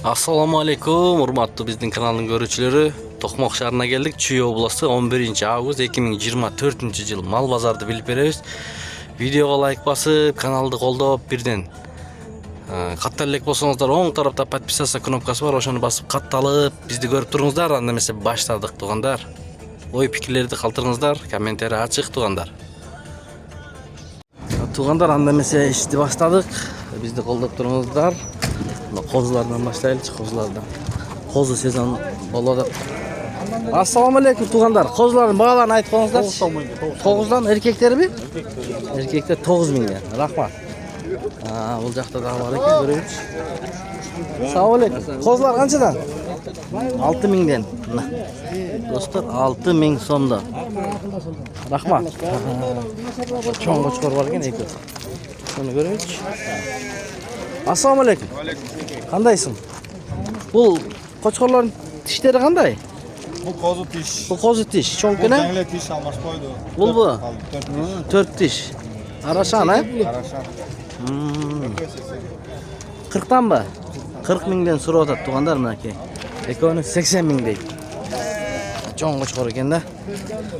Assalamu alaikum, урматтуу биздин каналдын көрүүчүлөрү. Токмок шаарына келдик. Чүй областы 11-август 2024-жыл мал базарды билип беребиз. Видеого лайк басып, каналды колдоп, бирден катталып элек болсоңуздар, оң тарапта подписаться кнопкасы бар, ошону басып катталып, бизди көрүп туруңуздар. Анда эмесе баштадык туугандар. Ой пикирлерди калтырыңыздар, комментарий ачык туугандар. Туугандар, анда эмесе ишти баштадык. Бизди колдоп туруңуздар. Козулардан баштайлычы, козулардан. Козу сезон болуп атат. Ассаламу алейкум туугандар. Козулардын бааларын айтып коюңуздарчы. 9дан эркектерби? Эркектер 9000ден. Рахмат. Бул жакта дагы бар экен, көрөбүз. Ассаламу алейкум. Козулар канчадан? 6000ден. Достор, 6000 сомдон. Рахмат. Чоң кочкор бар экен, эки. Сону көрөбүз. Ассаламу алейкум. Кандайсың? Бул кочкорлордун тиштери кандай? Бул козу тиш. Бул козу тиш, чоң экен. Теңле тиш алмашпойду. Булбу? 4 тиш. Арашан, Арашан. 40данбы? 40.000ден сурап атат туугандар, мынакей. Экөөнү 80.000 дейт. Чоң кочкор экен да.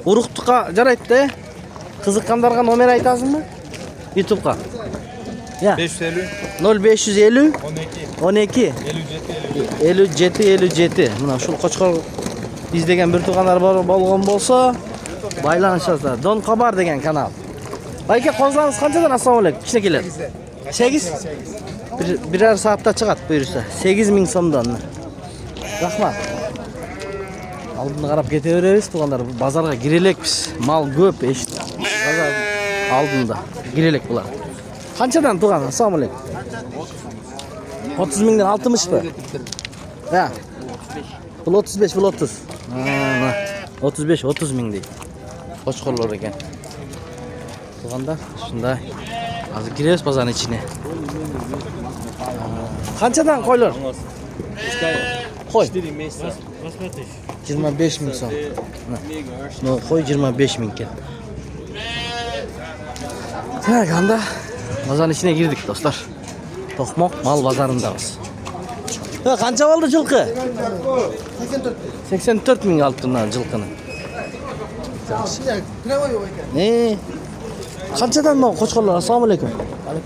Уруктукка жарайт да. Кызыккандарга номер айтасыңбы? YouTube'га. 550 0550 12 57 57. Мына ушул кочкор издеген бир туугандар болгон болсо, байланышасыздар. Дон Кабар деген канал. Байке, козуларыңыз канчадан? Ассаламу алейкум. Кичинекейлер. 8? Бирер саатта чыгат буюрса. 8000 сомдон. Рахмат. Алдын карап кете беребиз туугандар. Базарга кире элекпиз. Мал көп, базар алдында. Кире элек булар. Канчадан тууган? Ассаламу алейкум. 30.000ден 60бы? Бул 35, бул 30. 35, 30.000 дейт. Кочкорлор экен. Тууганда, ушундай. Азыр киребиз базардын ичине. Канчадан койлор? Кой. 25.000 сом. Кой 25.000 экен. Так, анда базардын ичине кирдик, достор. Токмок мал базарындабыз. Канча болду жылкы? 84.000 алыптыр жылкыны. Канчадан могу кочкорлор? Ассаламу алейкум.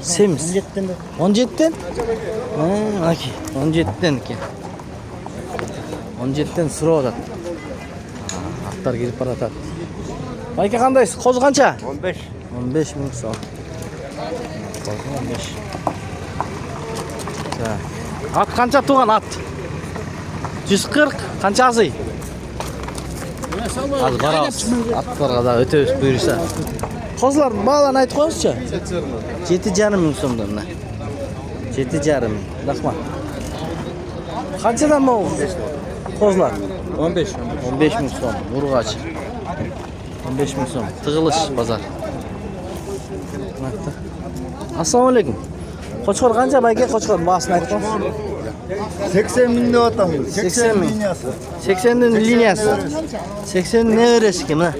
Сemiz. 17ден? Аки, 17ден экен. 17ден сурап атат. Аттар кирип баратат. Байке, кандайсыз? Козу канча? 15. 15.000 сом. 15. Ат канча тууган ат? 140, канча азый? Азыр барабыз. Аттарга да өтөбүз буюрса. Козулардын бааларын айтып коюңузчу. 7,5 сомдон. 7,5. Рахмат. Канчадан могу козулар? 15. 15.000 сом. Ургач. 15.000 сом. Тыгылыш базар. Ассаламу алейкум. Кочкор канча байке? Кочкор баасын айтып коюңуз. 80.000 деп атам. 80.000. 80'nin liniyası. 80 ne veresi ki mi?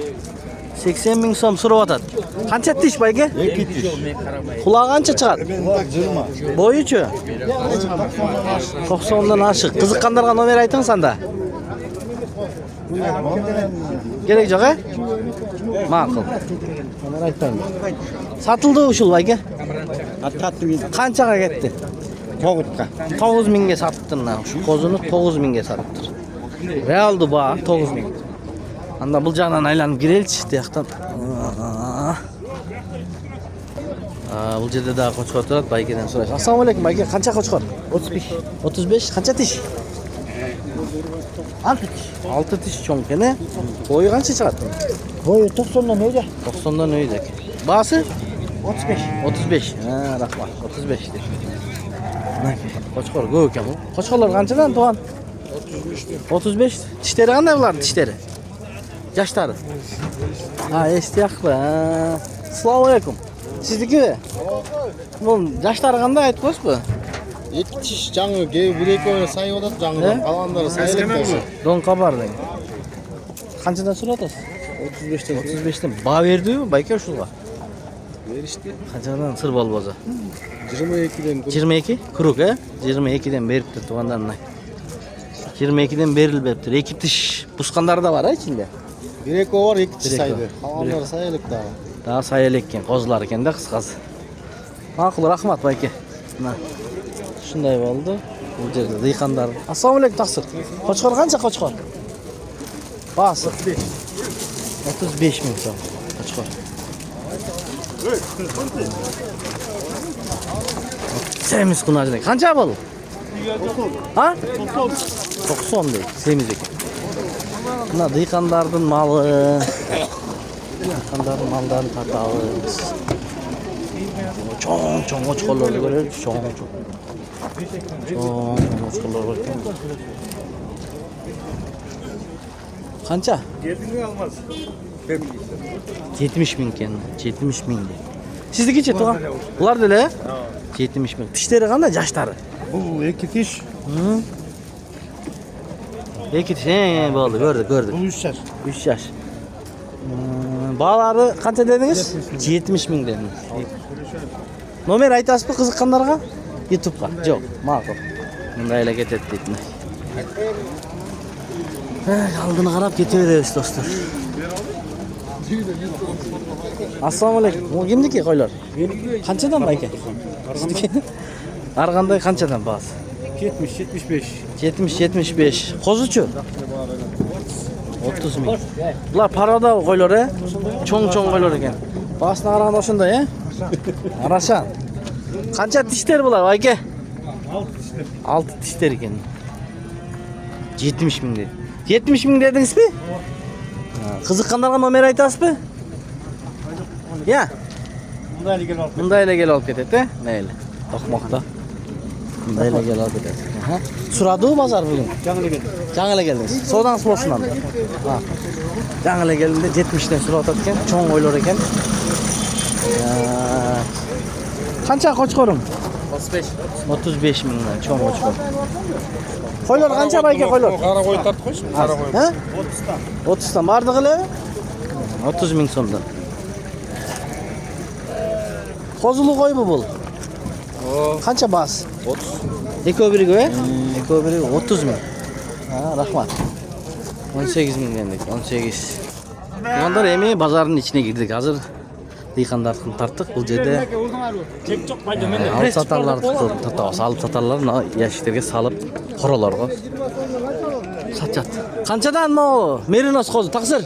80.000 som surap atат. Kança tiş bayke? 2 tiş. Kulağı kança çıkat? 20. Boyuçu? 90'dan aşık. Kızıkkandarga nomer aytın sanda. Gerek yok, he? Makul. Nomer aytpayım. Satıldı uşul bayke? Kançaga ketti? 9.000'ge sattın lan. Şu kozunu 9.000'ge sattır. Realdu bağ 9.000. Anda bul jagынан aylanıp girelçi diyaktan. Bul жерде дагы кочкор турат, байкеден сурайбыз. Ассаламу алейкум байке, канча кочкор? 35. 35, канча тиш? 6 tiş. 6 тиш чоң экен, э? Бою канча чыгат? Boyu 90'dan öyle. 90'dan өйдө экен. Баасы? 35. 35. Рахмат. 35 дейт. Кочкор көп экен бул. Кочкорлор канчадан тууган? 35. Тиштери кандай булардын тиштери? Жаштары? Эстиякпы. Ассаламу алейкум. Сиздикиби? Бул жаштары кандай айтып коесузбу? 2 tiş жаңы кээ 1-2 сайып атат, жаңыдан калгандары сайып. Дон Кабар деген. Канчадан сурап атасыз? 35'ten. 35'ten. Баа бердиби байке ушулга? Berişti. Qanchadan sir bolboza? 22'den 22 kuruk he? 22'den beripti tuğanlarına. 22'den berilibdir. 2 tiş busqanlar da var ha içinde. bir var, 2 Bir saydı. eko. Kalanlar sayılık daha. Daha sayılı ekan, kozlar ekan da qisqasi. Ma'qul, rahmat bayka. Mana shunday bo'ldi. Bu yerda dehqonlar. Assalomu alaykum taqsir. Qo'chqor qancha qo'chqor? Bas. 35 ming so'm qo'chqor. Semiz kunajda. Qancha bo'ldi? Ha? 90 deydi. Semiz ekan. Mana dehqonlarning mali. Dehqonlarning mallarini tartamiz. Çoğun qo'chqorlarni ko'raylik, çoğun qo'chqorlar bor ekan. Qancha? 70 ming ekan. 70 ming. Siznikichi tug'an? Ular dele? 70 ming. Tishlari qanday, yoshlari? Bu 2 tiş. Ikki tish bo'ldi, ko'rdik. Bu 3 yaş. 3 yosh. Balari qancha dedingiz? 70 ming dedingiz. Nomer aytasizmi qiziqqanlarga? YouTube'ga. Yo'q, ma'qul. Bundaylar ketadi deydi. Aldini qarab ketaveramiz do'stlar. Assalomu alaykum. Bu kimniki qo'ylar? Qanchadan aka? Sizniki? Har qanday qanchadan bas? 70-75. 70-75. Qo'zichi? 30 ming. Bular parada qo'ylar, he? Cho'ng qo'ylar ekan. Basına qaraganda o'shunday, he? Arashan. Qancha tishlar bular, aka? 6 tishlar ekan. 70 ming dedi. 70 ming dedingizmi? Qiziqqanlarga nomer aytasizmi? Ya. Bundaylar kelib olib ketadi, mayli. To'qmoqda. Bundaylar kelib olib ketadi. Aha. Suradi-ku bozor bugun. Жаңылы keldingiz. So'dangiz bo'lsin ham. Ha. Жаңылы keldimda 70 dan so'rayotgan, cho'ng o'ylar ekan. Qancha qo'chqorim? 35 mingdan cho'ng qo'chqor. Qo'ylar qancha bayga qo'ylar? Qara qo'y tart qo'ysin. Qara qo'y. Ha? 30 dan bardig'ili 30 ming so'mdan. Qo'zulu qo'y bu. Qancha bas? 30. Ekobiriga, he? Ekobiriga 30 ming. Ha, rahmat. 18 ming dedik, 18. Dehqonlar emi bozorning ichiga kirdik. Hozir dehqonlarni tartdik. Bu yerda alып satarlarni tatamiz. Alып satarlarni yashiklarga solib, qoralarga sotadi. Qanchadan bu merinos qo'zi taqsir?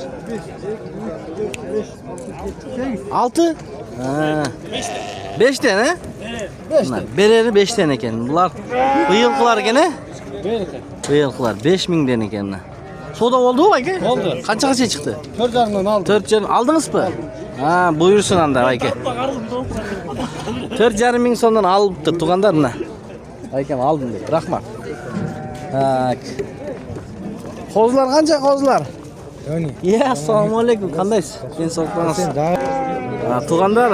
6? Ha. 5 dan, he? 5 dan. Bereri 5 dan ekan. Bular bu yilqilar ekan, he? Bu yilqilar 5 ming dan ekan. Soda oldu mu aka? Oldu. Qanchaga chiqdi? 4,5'dan aldım. 4,5 aldingizmi? Ha, buyursin anda aka. 4,5 ming so'mdan olibdi tug'anlar mana. Akam oldim dedi. Rahmat. Tak. Qo'zlar qancha qo'zlar? Ya, assalomu alaykum. Qandaysiz? Men sog'liqsiz. Tug'anlar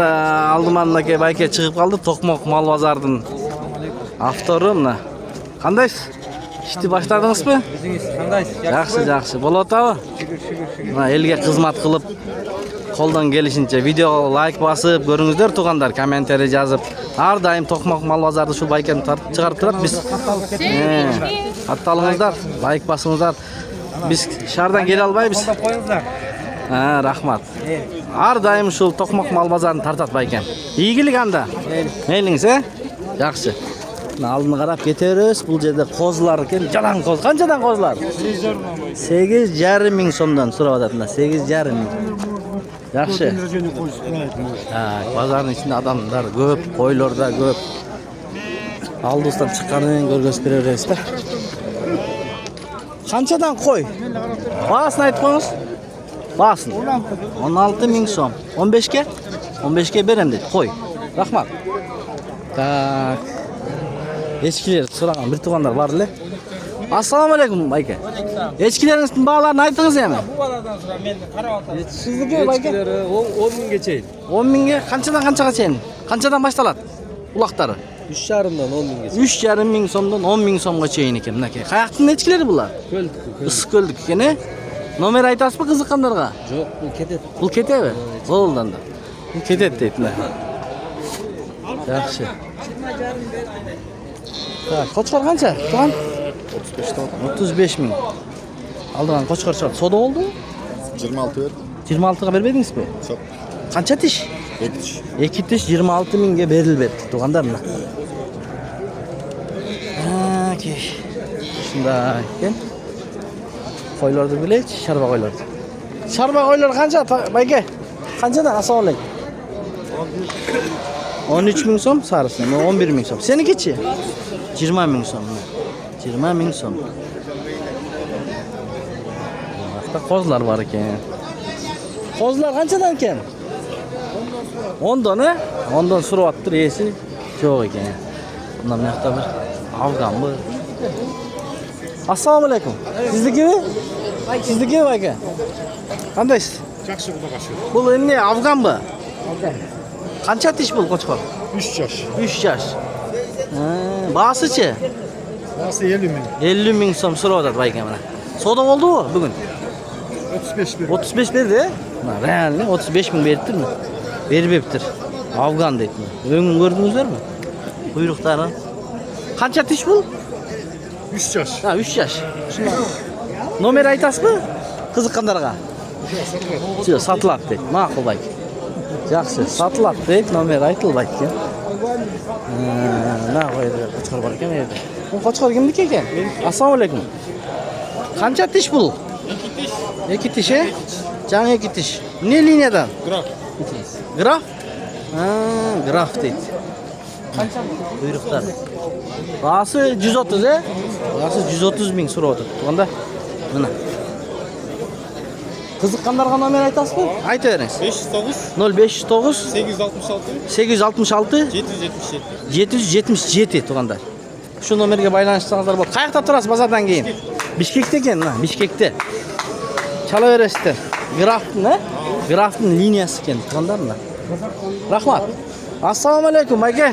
aldiman aka bayka chiqib qoldi. To'qmoq mol bozoridan. Avtori mana. Qandaysiz? İşte başladınızmı? Yaxshi. Bo'lyaptimi? Mana elga xizmat qilib, qo'ldan kelishincha video like bosib, ko'ringizlar tug'anlar, kommentariy yozib, har doim To'qmoq mol bozorida shu baykani tartib chiqarib turadi. Biz hattolig'ingizlar, like bosingizlar. Biz shahardan kela olmaymiz. Ha, rahmat. Har doim shu To'qmoq mol bozorini tartadi baykan. Iyigilik anda. Meylingiz, he? Yaxshi. Aldını qarab ketiriz. Bu yerda qo'zlar ekan, jalan qo'z. Qanchadan qo'zlar? 8,5 ming so'mdan so'rayotadilar. 8,5 ming. Yaxshi. Ha, bozorning ichida odamlar ko'p, qo'ylarda ko'p. Aldusdan chiqqanini ko'rgazib beraverasizlar. Qanchadan qo'y? Basini aytib qo'yingiz. Basini. 16 ming so'm. 15 ga? 15 ga beraman dedi. Qo'y. Rahmat. Tak. Echkiler so'ragan bir tug'anlar borlar. Assalomu alaykum aka. Echkilaringizning bag'larini aytingiz ham. Bu baladan sonra men qarab Sizniki aka? Echkilari 10 mingga chayin. 10 mingga qanchadan qanchaga Qanchadan boshlanadi? Uloqlari. 3,5dan 10 mingga. 3,5 ming so'mdan 10 ming so'mga chayin ekan aka. Qayoqdan echkilari bular? Issiqko'ldik ekan, Nomer aytasizmi qiziqqanlarga? Yo'q, bu ketadi. Pul ketadi. Qo'ldan. Ketet deydilar. Yaxshi. Ha, qo'chqor qancha? Tugan 35 ming. Aldigan qo'chqor chiqadi. Soda bo'ldimi? 26 verdim. 26 ga bermedingizmi? Çok. Qancha tish? 2 tiş. 2 tish 26 mingga berilibdi. Tuganlar mana. Okey. Shunday ekan. Qo'ylarni bilaychi, sharba qo'ylar. Sharba qo'ylar qancha? Bayga. Qanchadan assalomu alaykum. 13 ming so'm sarisi, 11 ming so'm. Senikichi? 20 ming so'm. 20 ming so'm. Vaqtda qozlar bor ekan. Qozlar qanchadan ekan? 10 dan, 10 dan suryapti, yesi yo'q ekan. Bundan bu yoqda bir afg'on bor. Assalomu alaykum. Siznikimi? Siznikimi aka? Qandaysiz? Yaxshi xudo qaşır. Bu endi afg'onmi? Qancha tish bu qo'chqor? 3 yaş. 3 yosh. Bahsichi? Nasıl 50 bin? 50 ming so'm so'rayapti bayka mana. Savdo bo'ldimi bugun? 35 bin. 35 berdi. Mana realni 35 ming beribdirmi? Beribdir. Afg'on deydi. O'ngin ko'rdingizlarmi? Buyruqlari. Qancha tish bu? 3 yaş. Ha, 3 yosh. Shunday. Nomer aytasizmi? Qiziqqanlarga. Yo'q, sotiladi deydi. Ma'qul bayka. Yaxshi, sotiladi deydi, nomer aytilmaydi. Na qo'ydi, qo'chqor bor ekan bu yerda. Bu qo'chqor kimniki ekan? Assalomu alaykum. Qancha tish bu? 2 tish. Jang 2 tish. Ne liniyadan? Graf. Graf? Ha, graf deydi. Qancha buyruqlar? Bahsi 130 e? Bahsi 130 ming so'rayapti. To'g'anda? Mana. Qiziqqanlarga nomer aytasizmi? Aytaveringiz. 509 0509 866 866 777. 777 to'g'anda. Shu nomerga baylanishsangizlar bo'ladi. Qayerda turasiz bozordan keyin? Bishkekda ekan, Bishkekda. Chalaverasizlar. Grafni, grafning liniyasi ekan, to'g'andami? Rahmat. Assalomu alaykum aka.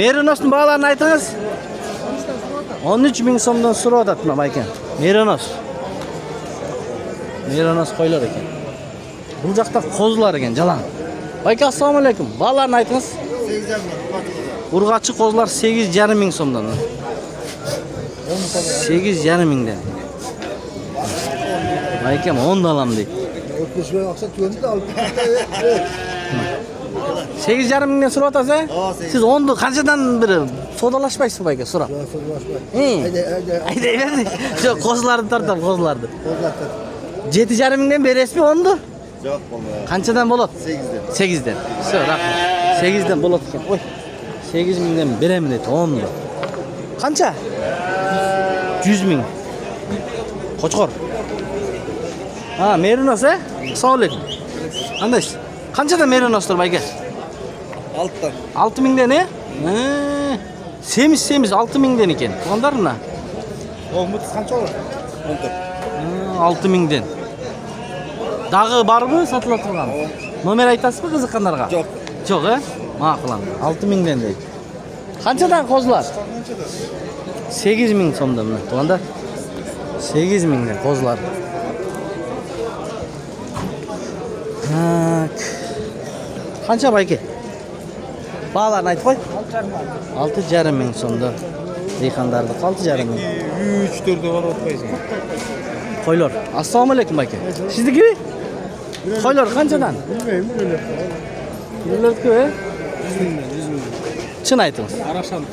Merinosning baholarini aytingiz. 13 ming so'mdan so'rayapti mana aka. Merinos. Merinos qo'ylar ekan. Bu yoqda qo'zlar ekan, jalan. Aka assalomu alaykum. Baholarini aytingiz. Urg'achi qo'zlar 8,5 ming so'mdan. 8,5 mingdan. Aka 10 dolam deydi. 8,5 mingdan so'rayapsiz? Siz 10 qanchadan biri savdolashmaysizmi aka, so'rab? Aytayverdi. Yo'q, qo'zlarni tortib, qo'zlarni. 7,5 mingdan berasizmi 10'du? Yok vallahi. Qanchadan bo'ladi? 8'den. 8'den. Sho, rahmat. 8'den bo'ladi ekan. Qo'y. 8 mingdan beraman dedi, 10'du. Qancha? 100 ming. Qo'chqor. Ha, Merinos a? Assalomu alaykum. Qandaysiz? Qanchadan Merinoslar aka? 6'dan. 6 mingdan ne? Semiz 6 mingdan ekan. To'g'andarmi? Umut qancha olur? 6 mingdan. Dag'i bormi sotilib turgan? Nomer aytasizmi qiziqqanlarga? Yo'q. Yo'q, a? Ma'qul. 6 mingdan deydi. Qanchadan qo'zlar? 8 ming so'mdan, to'g'anda? 8 mingdan qo'zlar. Qancha aka? Bahalarni aytib qo'y. 6,5 ming so'mdan. Dehqonlarni 6,5 ming. 3 4'e var otmayız. Qo'ylar. Assalomu alaykum aka. Sizniki? Qo'ylar qanchadan? Bilmiyorum. Yillarku, a? 100 bin. Chin aytingiz. Araşan.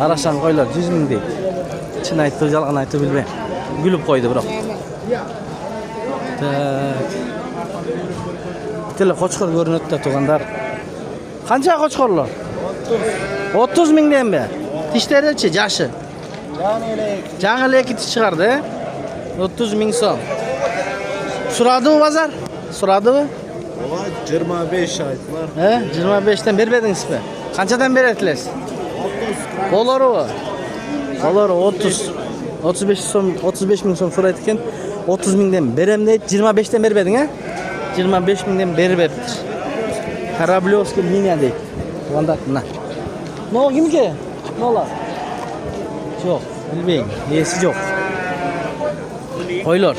Arashan qo'ylar 100 ming deydi. Chin aytib, yolg'on aytib bilmayman. Gulib qo'ydi biroq. Bitta qo'chqor ko'rinadi to'g'andar. Qancha qo'chqorlar? 30 mingdan beri. Tishlarichi, jashi. Jang'ili tish chiqardi. 30 ming so'm. So'radimi bozor? So'radimi? Valla 25 aytlar. He? 25 dan bermedingizmi? Qanchadan berasiz? Bolari. Bolari 30. 35 so'm, 35 ming so'm so'raydi ekan. 30 mingdan berem deydi. 25 dan bermeding, ha? 25 mingdan berib beribdi. Karablevskiy liniya deydi. To'g'anda, mana. No, kimga? Nolar. Yo'q, bilmayman. Yesi yo'q. Qo'ylar.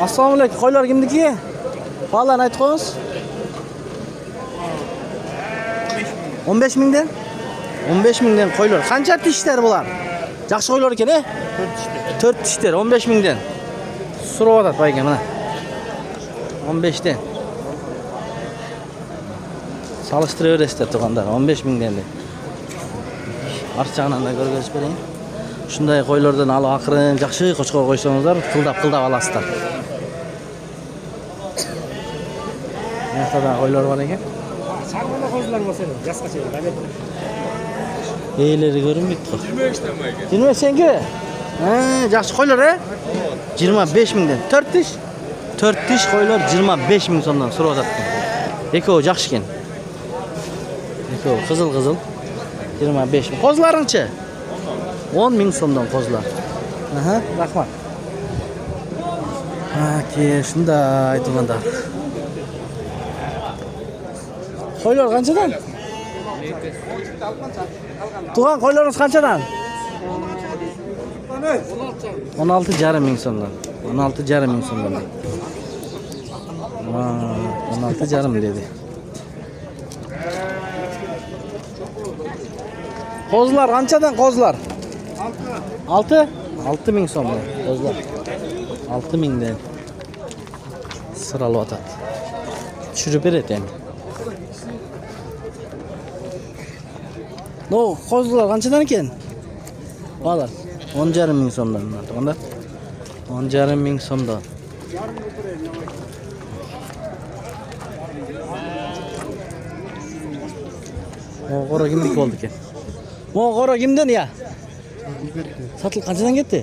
Assalomu alaykum. Qo'ylar kimniki? Baholarni aytib qo'yingiz. 15 mingdan? 15 mingdan qo'ylar. Qancha tishlar bular? Yaxshi qo'ylar ekan, 4 tishlar 15 mingdan. So'rayapti bayga mana. 15 dan. Solishtiraverasizlar tug'anlar 15 mingdan deb. Archaqdan da ko'rgazib bering. Shunday qo'ylardan alib aqirin yaxshi qo'chqor qo'ysangizlar, qildab olasizlar. Nerede qo'ylar bor ekan? Sarmana qo'ylar bo'lsa, jasqacha balet. Eyleri görünmüyor. 25 senki? Yaxshi qo'ylar, 25 mingdan. 4 tish. 4 tish qo'ylar 25 ming so'mdan so'rayapti. Ekovi yaxshi ekan. Ekovi qizil. 25 ming. Qo'zlaringchi? 10 ming so'mdan qo'zlar. Aha, rahmat. Ki shunday aytganda. Qo'ylar qanchadan? Tug'an qo'ylaringiz qanchadan? 16,5 ming so'mdan. 16,5 ming so'mdan. 16,5 dedi. Qo'zlar qanchadan qo'zlar? 6. 6 ming so'mdan qo'zlar. 6 mingdan. Sıralıyotadi. Tushirib beradi endi. No, qo'zlar qanchadan ekan? Valla 10,5 ming so'mdan. To'g'ri? 10,5 ming so'mdan. Qora kimlik bo'ldi ekan? Qora kimdan ya? Satılib qanchadan ketdi?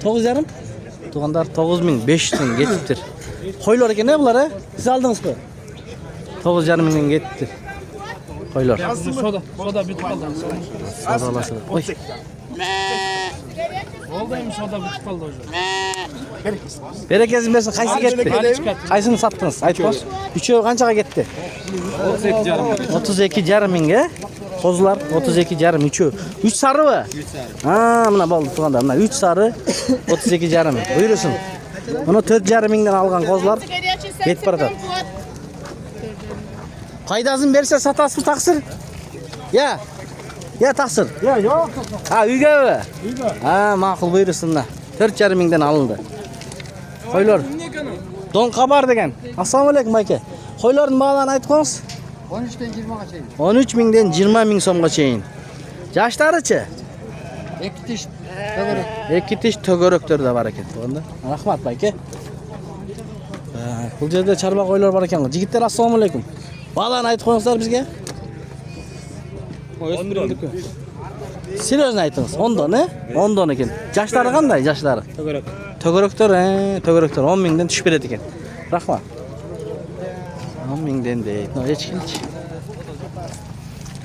9,5. To'g'andar 9,500 ming ketibdir. Qo'ylar ekan bular, siz oldingizmi? 9,5 mingdan ketdi. Qo'ylar. Soda bitib qoldi. Sodalasizlar. Oy. Oldaymi soda bitib qoldi o'zi. Berekasini bersin, qaysi ketdi? Qaysini satdingiz? Aytib. Uchovi qanchaga ketdi? 32,5 mingga. Qo'zlar 32,5 uchovi. 3 sarimi? 3 sari. Ha, mana bo'ldi to'g'anda. Mana 3 sari 32,5 ming. Buyursin. Buni 4,5 mingdan olgan qo'zlar ketib boradi. Qaydasini bersa satasizmi taqsir? Ya taqsir. Yo'q. Ha, uygami? Uyga. Ha, ma'qul buyursinlar. 4,5 mingdan olindi. Qo'ylar. Don qabar degan. Assalomu alaykum aka. Qo'ylarning бағасын aytib qo'ying. 13 dan 20 gacha. 13 mingdan 20 ming so'mgacha. Yoshlarichi? 2 tish to'g'ri. 2 tish to'g'roqlarda bor ekan. To'g'ri. Rahmat aka. Bu yerda charba qo'ylar bor ekan. Yigitlar assalomu alaykum. Бағасын aytib qo'yinglar bizga. O'smirniki. Seriyozini aytыңыз. 10 don, 10 don ekan. Yoshlari qanday? Yoshlari? To'g'ri. To'g'roqlar 10 mingdan tushib beradi ekan. Rahmat. 10 mingdan deydi.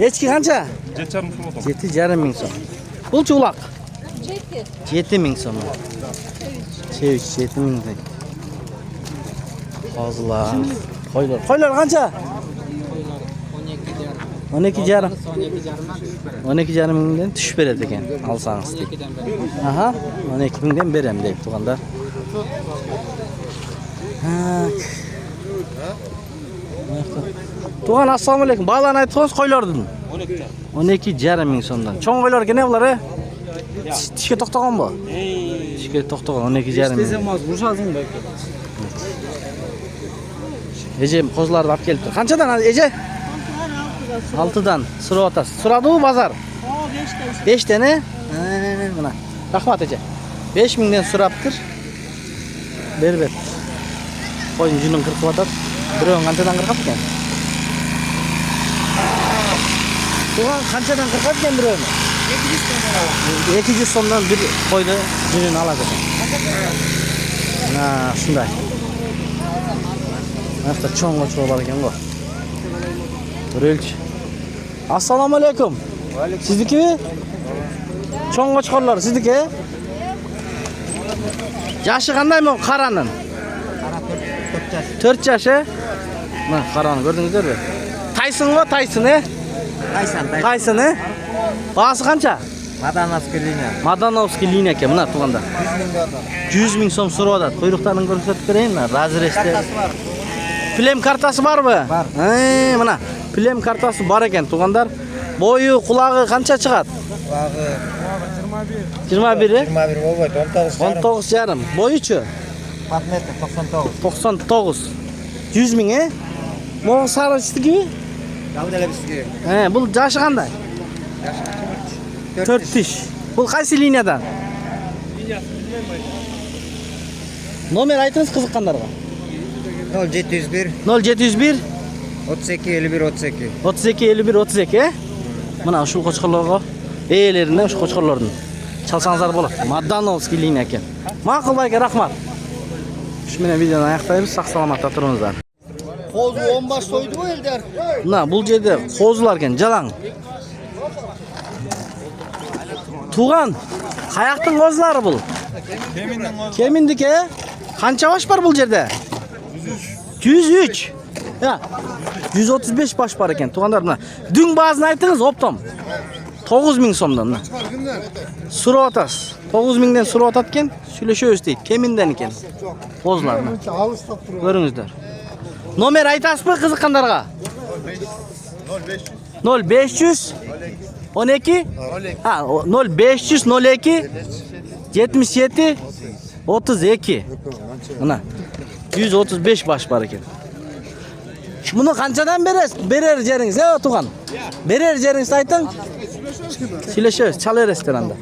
Echki qancha? 7,5 ming so'm. Bulchi uloq? 7 ming so'm. 7 mingdan. Qo'zlar. Qo'ylar qancha? 12,5. 12,5 mingdan tushib beradi ekan. Olsangiz deydi. Aha, 12 mingdan berem deydi tug'anda. Ha. Tug'an assalomu alaykum. Бағасын aytib qo'ysiz qo'ylardan. 12,5 ming so'mdan. Cho'ng qo'ylar ekan bular. Tishga to'xtaganmi? Tishga to'xtagan 12,5 ming. Tezam hozir urishasizmi balki? Ejem qo'zlarni olib kelibdi. Qanchadan eje? 6dan so'rayotasiz. So'radimi bozor? 5 dan. Mana. Rahmat eje. 5 mingdan so'rabdir. Berib. Qo'ying junin qirqib o'tadi. Biroq qanchadan qirqatgan? Tug'an qanchadan qirqatgan birovni? 200 so'mdan bir qo'yni junin oladi ekan. Mana shunday. Mana cho'ng ochib bor ekan bu. Turelch. Assalomu alaykum. Sizniki? Cho'ng ochqonlar sizniki? Yashi qandaymi qaranin? 4 yashi. Mana qarani ko'rdingizlarmi? Taysonmi, Tayson, Tayson. Бағасы qancha? Madanovskiy liniya ekan, mana tug'anda. 100 ming so'm so'rayapti. Quyruqlarini ko'rsatib beraymi? Razresda. Film kartasi bormi? Bor. Mana Plem kartası var eкен туғандар. Boyu, kulағы qancha chiqadi? Kulagi 21. 21 bo'lmaydi, 19 19,5. Boyu-chi? Patmetr 99. 99. 100 ming, Mo'g'ul sarichniki? Davdalabisga. Bu yoshi qanday? 4 tish. Bu qaysi liniyadan? Nomer aytыңыз qiziqqanlarga. 0701 0701 32 51 32. 32 51 32. Mana shu qo'chqorlarga e'lerinden shu qo'chqorlardan chalsangizlar bo'ladi. Madanovskiy liniya ekan. Ma'qul aka, rahmat. Shu bilan videoni oyoqlaymiz. Sog' salomatda turingizlar. Qo'zi 10 bosh so'ydi bu Eldar. Mana bu yerda qo'zilar ekan, jalang. Tuğan, qayoqdan qo'zilari bu? Kemindiki. Qancha bosh bor bu yerda? 103. Ya, 135 bosh bor ekan. Tuğanlar mana. Dün bazını aytdingiz, optom. 9000 so'mdan. Surib atasiz. 9000 dan surib atatgan, сөйлешөбүз deydi. Kemindan ekan. Qo'zlarni. Ko'ringizlar. Nomer aytasizmi qiziqqanlarga? 0500 12 ha 0500 02 77 32. Mana 135 bosh bor ekan. Buni qanchadan berasiz? Berer jeringiz, tuğan. Berer jeringizni ayting. Сөйлешөбүз, чала restoranda.